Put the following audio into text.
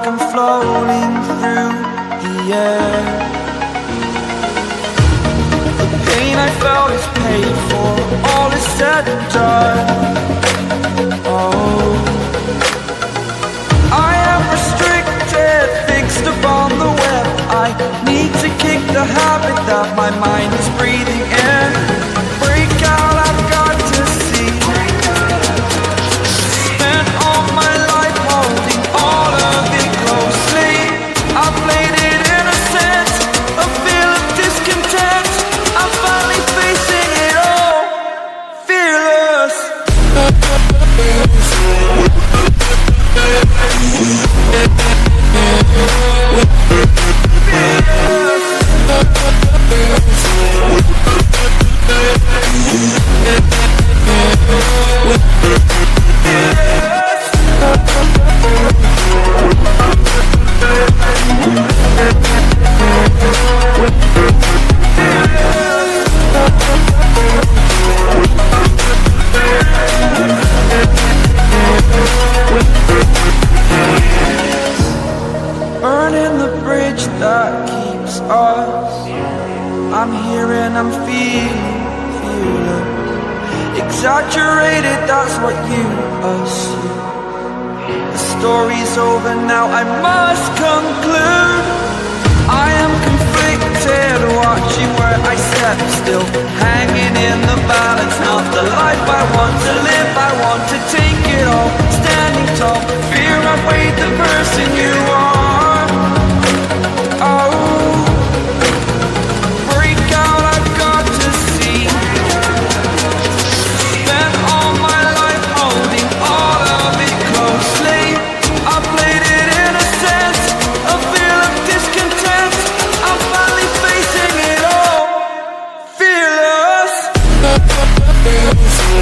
like I'm floating through the air. The pain I felt is paid for, all is said and done. Oh, I am restricted, fixed upon the web. I need to kick the habit that my mind is breathing in. Break out, I've got to see. Spent all my life holding all of it closely. I played it innocent, a feel of discontent. I'm finally facing it all, fearless. Burning the bridge that keeps us. I'm here and I'm feeling exaggerated, that's what you assume. The story's over now, I must conclude. I am conflicted, watching where I step still, hanging in the balance. Not the life I want to live, I want to take it all. Standing tall, fear outweighed the person you are. Oh, break out, I've got to see. Spent all my life holding all of it closely. I played it innocent, a feel of discontent. I'm finally facing it all, fearless. Fearless.